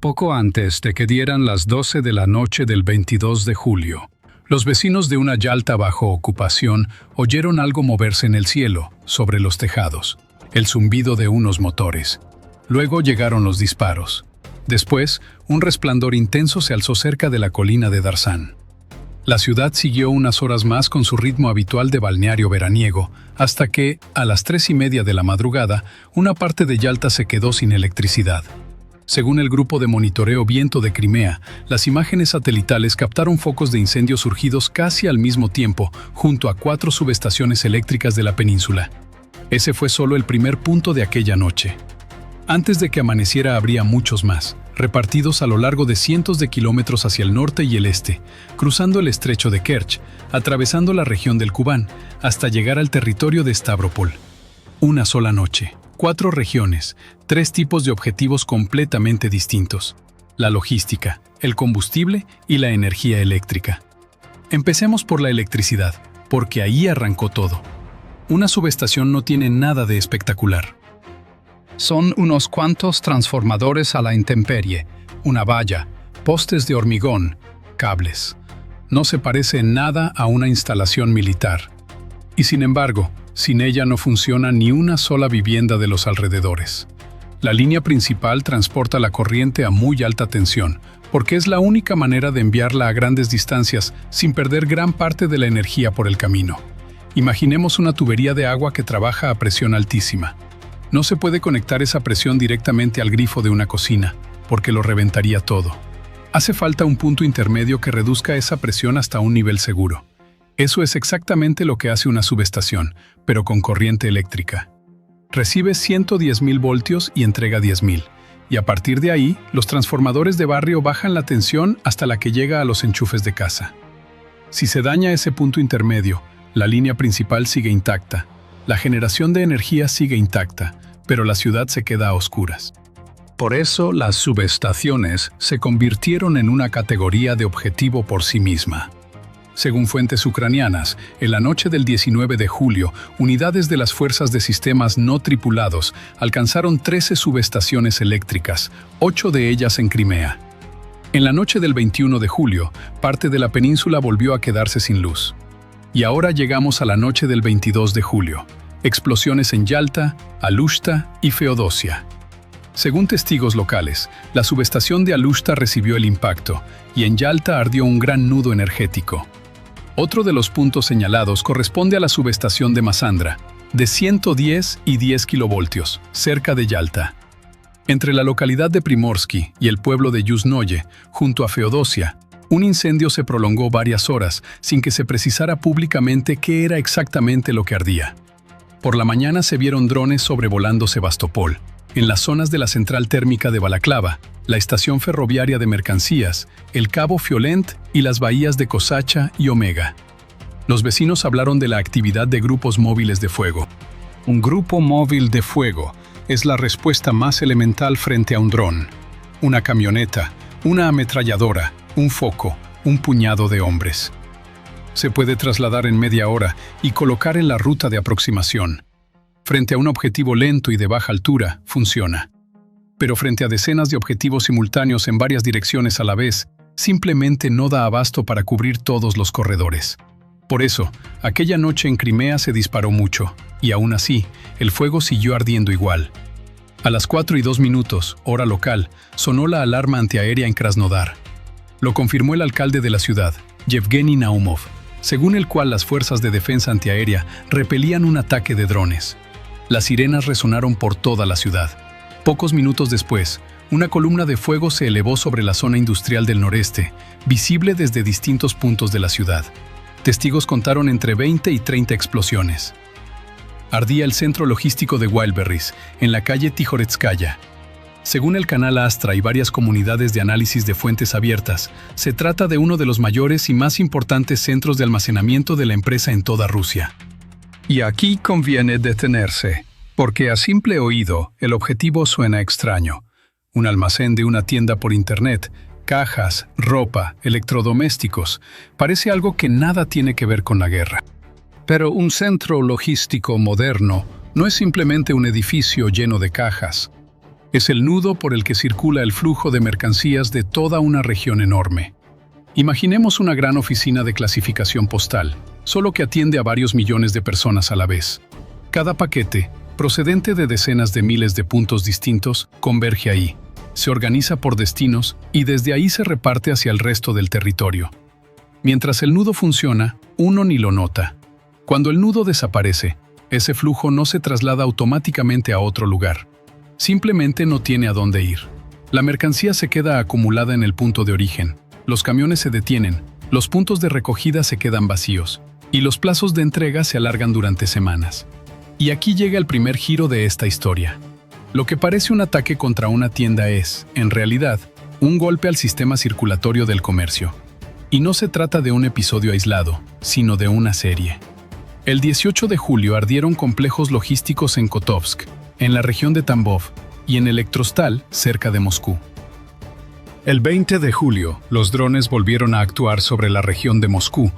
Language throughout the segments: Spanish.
Poco antes de que dieran las 12 de la noche del 22 de julio, los vecinos de una Yalta bajo ocupación oyeron algo moverse en el cielo, sobre los tejados, el zumbido de unos motores. Luego llegaron los disparos. Después, un resplandor intenso se alzó cerca de la colina de Darzán. La ciudad siguió unas horas más con su ritmo habitual de balneario veraniego, hasta que, a las 3:30 de la madrugada, una parte de Yalta se quedó sin electricidad. Según el grupo de monitoreo Viento de Crimea, las imágenes satelitales captaron focos de incendios surgidos casi al mismo tiempo, junto a 4 subestaciones eléctricas de la península. Ese fue solo el primer punto de aquella noche. Antes de que amaneciera habría muchos más, repartidos a lo largo de cientos de kilómetros hacia el norte y el este, cruzando el estrecho de Kerch, atravesando la región del Kubán, hasta llegar al territorio de Stavropol. Una sola noche, 4 regiones, 3 tipos de objetivos completamente distintos: la logística, el combustible y la energía eléctrica. Empecemos por la electricidad, porque ahí arrancó todo. Una subestación no tiene nada de espectacular. Son unos cuantos transformadores a la intemperie, una valla, postes de hormigón, cables. No se parece en nada a una instalación militar. Y sin embargo, sin ella no funciona ni una sola vivienda de los alrededores. La línea principal transporta la corriente a muy alta tensión, porque es la única manera de enviarla a grandes distancias sin perder gran parte de la energía por el camino. Imaginemos una tubería de agua que trabaja a presión altísima. No se puede conectar esa presión directamente al grifo de una cocina, porque lo reventaría todo. Hace falta un punto intermedio que reduzca esa presión hasta un nivel seguro. Eso es exactamente lo que hace una subestación, pero con corriente eléctrica. Recibe 110.000 voltios y entrega 10.000, y a partir de ahí, los transformadores de barrio bajan la tensión hasta la que llega a los enchufes de casa. Si se daña ese punto intermedio, la línea principal sigue intacta, la generación de energía sigue intacta, pero la ciudad se queda a oscuras. Por eso, las subestaciones se convirtieron en una categoría de objetivo por sí misma. Según fuentes ucranianas, en la noche del 19 de julio, unidades de las fuerzas de sistemas no tripulados alcanzaron 13 subestaciones eléctricas, 8 de ellas en Crimea. En la noche del 21 de julio, parte de la península volvió a quedarse sin luz. Y ahora llegamos a la noche del 22 de julio. Explosiones en Yalta, Alushta y Feodosia. Según testigos locales, la subestación de Alushta recibió el impacto y en Yalta ardió un gran nudo energético. Otro de los puntos señalados corresponde a la subestación de Masandra, de 110 y 10 kilovoltios, cerca de Yalta. Entre la localidad de Primorsky y el pueblo de Yuzhnoye, junto a Feodosia, un incendio se prolongó varias horas sin que se precisara públicamente qué era exactamente lo que ardía. Por la mañana se vieron drones sobrevolando Sebastopol, en las zonas de la central térmica de Balaklava, la estación ferroviaria de mercancías, el Cabo Fiolent y las bahías de Kosacha y Omega. Los vecinos hablaron de la actividad de grupos móviles de fuego. Un grupo móvil de fuego es la respuesta más elemental frente a un dron, una camioneta, una ametralladora, un foco, un puñado de hombres. Se puede trasladar en media hora y colocar en la ruta de aproximación. Frente a un objetivo lento y de baja altura, funciona. Pero frente a decenas de objetivos simultáneos en varias direcciones a la vez, simplemente no da abasto para cubrir todos los corredores. Por eso, aquella noche en Crimea se disparó mucho, y aún así, el fuego siguió ardiendo igual. A las 4:02, hora local, sonó la alarma antiaérea en Krasnodar. Lo confirmó el alcalde de la ciudad, Yevgeny Naumov, según el cual las fuerzas de defensa antiaérea repelían un ataque de drones. Las sirenas resonaron por toda la ciudad. Pocos minutos después, una columna de fuego se elevó sobre la zona industrial del noreste, visible desde distintos puntos de la ciudad. Testigos contaron entre 20 y 30 explosiones. Ardía el centro logístico de Wildberries, en la calle Tijoretskaya. Según el canal Astra y varias comunidades de análisis de fuentes abiertas, se trata de uno de los mayores y más importantes centros de almacenamiento de la empresa en toda Rusia. Y aquí conviene detenerse, porque a simple oído el objetivo suena extraño. Un almacén de una tienda por internet, cajas, ropa, electrodomésticos, parece algo que nada tiene que ver con la guerra. Pero un centro logístico moderno no es simplemente un edificio lleno de cajas. Es el nudo por el que circula el flujo de mercancías de toda una región enorme. Imaginemos una gran oficina de clasificación postal, solo que atiende a varios millones de personas a la vez. Cada paquete, procedente de decenas de miles de puntos distintos, converge ahí, se organiza por destinos y desde ahí se reparte hacia el resto del territorio. Mientras el nudo funciona, uno ni lo nota. Cuando el nudo desaparece, ese flujo no se traslada automáticamente a otro lugar. Simplemente no tiene a dónde ir. La mercancía se queda acumulada en el punto de origen. Los camiones se detienen, los puntos de recogida se quedan vacíos y los plazos de entrega se alargan durante semanas. Y aquí llega el primer giro de esta historia. Lo que parece un ataque contra una tienda es, en realidad, un golpe al sistema circulatorio del comercio. Y no se trata de un episodio aislado, sino de una serie. El 18 de julio ardieron complejos logísticos en Kotovsk, en la región de Tambov, y en Elektrostal, cerca de Moscú. El 20 de julio, los drones volvieron a actuar sobre la región de Moscú,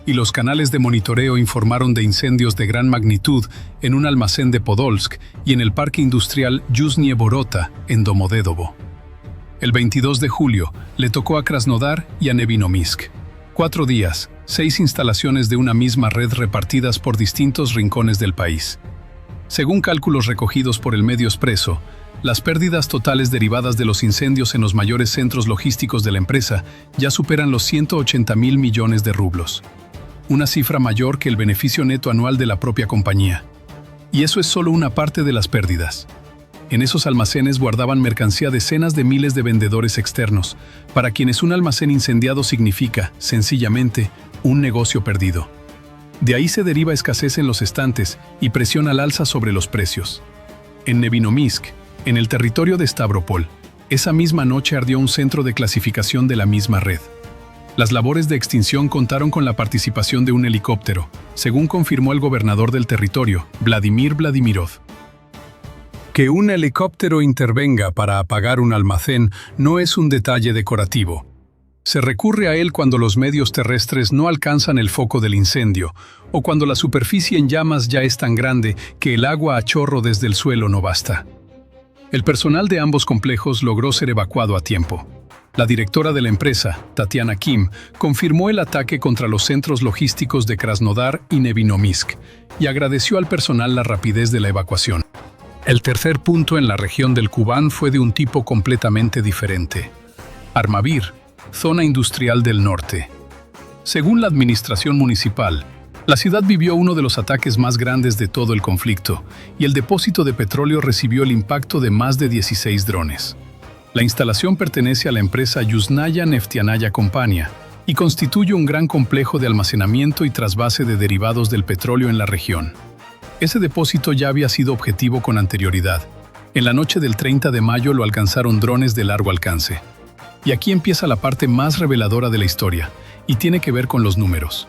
y los canales de monitoreo informaron de incendios de gran magnitud en un almacén de Podolsk y en el parque industrial Yuzhnie Vorota, en Domodedovo. El 22 de julio, le tocó a Krasnodar y a Nevinomysk. 4 días, 6 instalaciones de una misma red repartidas por distintos rincones del país. Según cálculos recogidos por el medio Expreso, las pérdidas totales derivadas de los incendios en los mayores centros logísticos de la empresa ya superan los 180.000 millones de rublos. Una cifra mayor que el beneficio neto anual de la propia compañía. Y eso es solo una parte de las pérdidas. En esos almacenes guardaban mercancía decenas de miles de vendedores externos, para quienes un almacén incendiado significa, sencillamente, un negocio perdido. De ahí se deriva escasez en los estantes y presión al alza sobre los precios. En Nevinomysk, en el territorio de Stavropol, esa misma noche ardió un centro de clasificación de la misma red. Las labores de extinción contaron con la participación de un helicóptero, según confirmó el gobernador del territorio, Vladimir Vladimirov. Que un helicóptero intervenga para apagar un almacén no es un detalle decorativo. Se recurre a él cuando los medios terrestres no alcanzan el foco del incendio, o cuando la superficie en llamas ya es tan grande que el agua a chorro desde el suelo no basta. El personal de ambos complejos logró ser evacuado a tiempo. La directora de la empresa, Tatiana Kim, confirmó el ataque contra los centros logísticos de Krasnodar y Nevinomysk y agradeció al personal la rapidez de la evacuación. El tercer punto en la región del Kubán fue de un tipo completamente diferente. Armavir, zona industrial del norte. Según la administración municipal, la ciudad vivió uno de los ataques más grandes de todo el conflicto y el depósito de petróleo recibió el impacto de más de 16 drones. La instalación pertenece a la empresa Yuzhnaya Neftianaya Kompania y constituye un gran complejo de almacenamiento y trasvase de derivados del petróleo en la región. Ese depósito ya había sido objetivo con anterioridad. En la noche del 30 de mayo lo alcanzaron drones de largo alcance. Y aquí empieza la parte más reveladora de la historia, y tiene que ver con los números.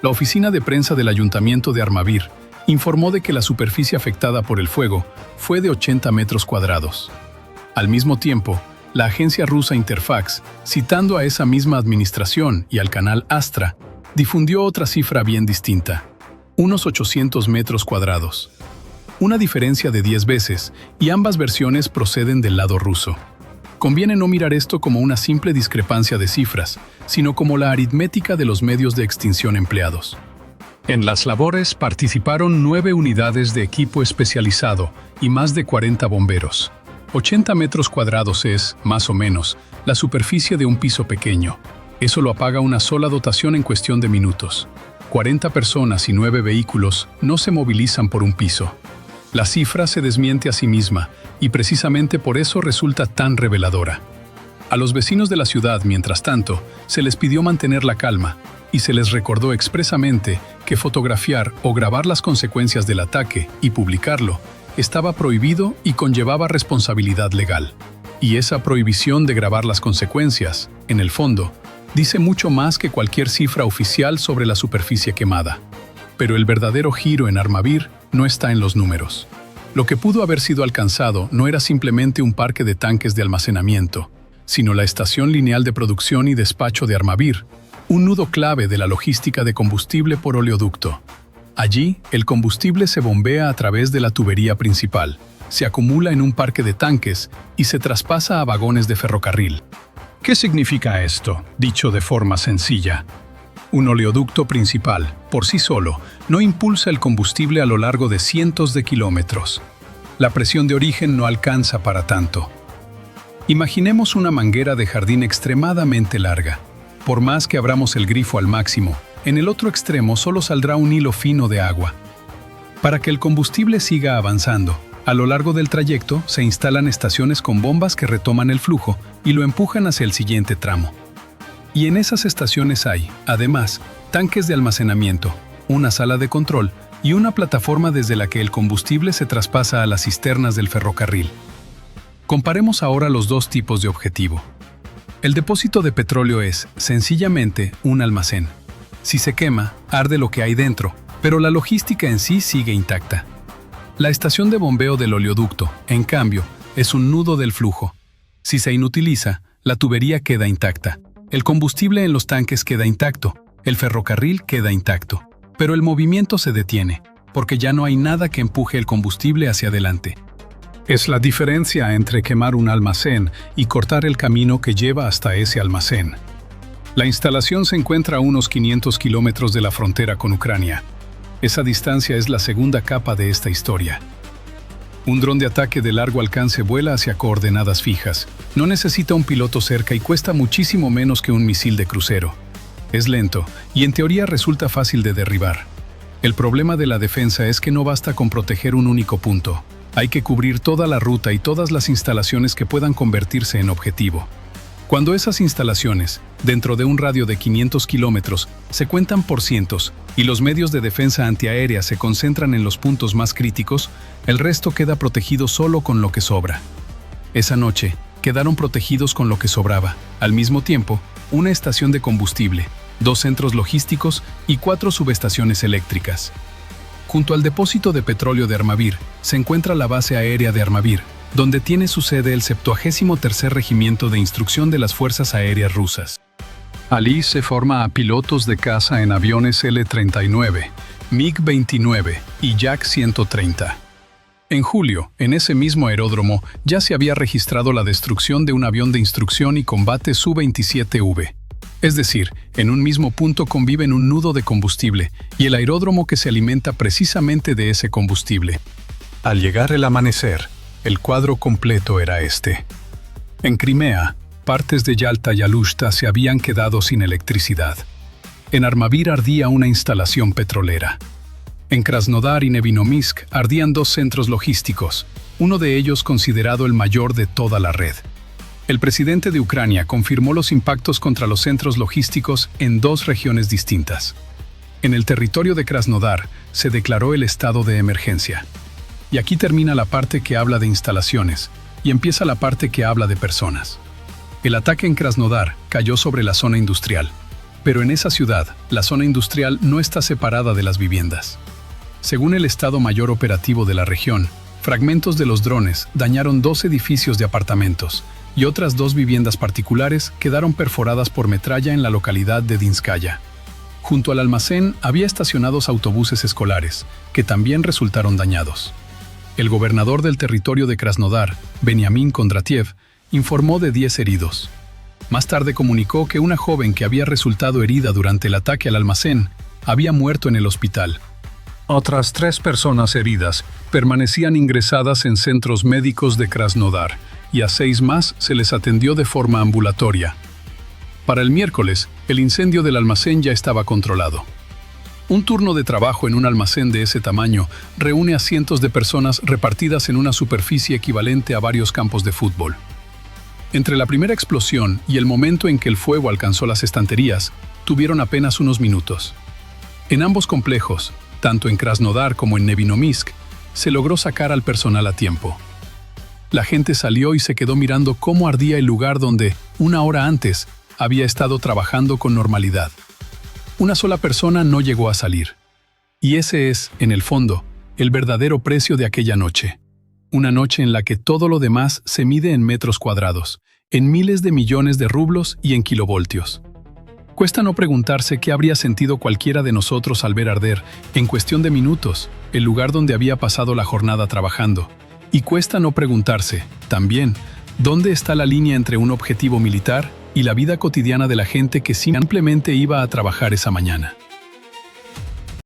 La oficina de prensa del Ayuntamiento de Armavir informó de que la superficie afectada por el fuego fue de 80 metros cuadrados. Al mismo tiempo, la agencia rusa Interfax, citando a esa misma administración y al canal Astra, difundió otra cifra bien distinta, unos 800 metros cuadrados. Una diferencia de 10 veces, y ambas versiones proceden del lado ruso. Conviene no mirar esto como una simple discrepancia de cifras, sino como la aritmética de los medios de extinción empleados. En las labores participaron 9 unidades de equipo especializado y más de 40 bomberos. 80 metros cuadrados es, más o menos, la superficie de un piso pequeño. Eso lo apaga una sola dotación en cuestión de minutos. 40 personas y 9 vehículos no se movilizan por un piso. La cifra se desmiente a sí misma y precisamente por eso resulta tan reveladora. A los vecinos de la ciudad, mientras tanto, se les pidió mantener la calma y se les recordó expresamente que fotografiar o grabar las consecuencias del ataque y publicarlo estaba prohibido y conllevaba responsabilidad legal. Y esa prohibición de grabar las consecuencias, en el fondo, dice mucho más que cualquier cifra oficial sobre la superficie quemada. Pero el verdadero giro en Armavir no está en los números. Lo que pudo haber sido alcanzado no era simplemente un parque de tanques de almacenamiento, sino la estación lineal de producción y despacho de Armavir, un nudo clave de la logística de combustible por oleoducto. Allí, el combustible se bombea a través de la tubería principal, se acumula en un parque de tanques y se traspasa a vagones de ferrocarril. ¿Qué significa esto, dicho de forma sencilla? Un oleoducto principal, por sí solo, no impulsa el combustible a lo largo de cientos de kilómetros. La presión de origen no alcanza para tanto. Imaginemos una manguera de jardín extremadamente larga. Por más que abramos el grifo al máximo, en el otro extremo solo saldrá un hilo fino de agua. Para que el combustible siga avanzando, a lo largo del trayecto se instalan estaciones con bombas que retoman el flujo y lo empujan hacia el siguiente tramo. Y en esas estaciones hay, además, tanques de almacenamiento, una sala de control y una plataforma desde la que el combustible se traspasa a las cisternas del ferrocarril. Comparemos ahora los dos tipos de objetivo. El depósito de petróleo es, sencillamente, un almacén. Si se quema, arde lo que hay dentro, pero la logística en sí sigue intacta. La estación de bombeo del oleoducto, en cambio, es un nudo del flujo. Si se inutiliza, la tubería queda intacta. El combustible en los tanques queda intacto, el ferrocarril queda intacto. Pero el movimiento se detiene, porque ya no hay nada que empuje el combustible hacia adelante. Es la diferencia entre quemar un almacén y cortar el camino que lleva hasta ese almacén. La instalación se encuentra a unos 500 kilómetros de la frontera con Ucrania. Esa distancia es la segunda capa de esta historia. Un dron de ataque de largo alcance vuela hacia coordenadas fijas. No necesita un piloto cerca y cuesta muchísimo menos que un misil de crucero. Es lento y en teoría resulta fácil de derribar. El problema de la defensa es que no basta con proteger un único punto. Hay que cubrir toda la ruta y todas las instalaciones que puedan convertirse en objetivo. Cuando esas instalaciones, dentro de un radio de 500 kilómetros, se cuentan por cientos y los medios de defensa antiaérea se concentran en los puntos más críticos, el resto queda protegido solo con lo que sobra. Esa noche, quedaron protegidos con lo que sobraba. Al mismo tiempo, una estación de combustible, 2 centros logísticos y 4 subestaciones eléctricas. Junto al depósito de petróleo de Armavir, se encuentra la base aérea de Armavir, donde tiene su sede el 73º Regimiento de Instrucción de las Fuerzas Aéreas Rusas. Allí se forma a pilotos de caza en aviones L-39, MiG-29 y Yak-130. En julio, en ese mismo aeródromo, ya se había registrado la destrucción de un avión de instrucción y combate Su-27V. Es decir, en un mismo punto conviven un nudo de combustible y el aeródromo que se alimenta precisamente de ese combustible. Al llegar el amanecer, el cuadro completo era este. En Crimea, partes de Yalta y Alushta se habían quedado sin electricidad. En Armavir ardía una instalación petrolera. En Krasnodar y Nevinomisk ardían 2 centros logísticos, uno de ellos considerado el mayor de toda la red. El presidente de Ucrania confirmó los impactos contra los centros logísticos en 2 regiones distintas. En el territorio de Krasnodar se declaró el estado de emergencia. Y aquí termina la parte que habla de instalaciones y empieza la parte que habla de personas. El ataque en Krasnodar cayó sobre la zona industrial, pero en esa ciudad la zona industrial no está separada de las viviendas. Según el Estado Mayor Operativo de la región, fragmentos de los drones dañaron 2 edificios de apartamentos y otras 2 viviendas particulares quedaron perforadas por metralla en la localidad de Dinskaya. Junto al almacén había estacionados autobuses escolares, que también resultaron dañados. El gobernador del territorio de Krasnodar, Benyamin Kondratiev, informó de 10 heridos. Más tarde comunicó que una joven que había resultado herida durante el ataque al almacén había muerto en el hospital. Otras 3 personas heridas permanecían ingresadas en centros médicos de Krasnodar y a 6 más se les atendió de forma ambulatoria. Para el miércoles, el incendio del almacén ya estaba controlado. Un turno de trabajo en un almacén de ese tamaño reúne a cientos de personas repartidas en una superficie equivalente a varios campos de fútbol. Entre la primera explosión y el momento en que el fuego alcanzó las estanterías, tuvieron apenas unos minutos. En ambos complejos, tanto en Krasnodar como en Nevinomisk, se logró sacar al personal a tiempo. La gente salió y se quedó mirando cómo ardía el lugar donde, una hora antes, había estado trabajando con normalidad. Una sola persona no llegó a salir. Y ese es, en el fondo, el verdadero precio de aquella noche. Una noche en la que todo lo demás se mide en metros cuadrados, en miles de millones de rublos y en kilovoltios. Cuesta no preguntarse qué habría sentido cualquiera de nosotros al ver arder, en cuestión de minutos, el lugar donde había pasado la jornada trabajando, Y cuesta no preguntarse, también, ¿dónde está la línea entre un objetivo militar y la vida cotidiana de la gente que simplemente iba a trabajar esa mañana?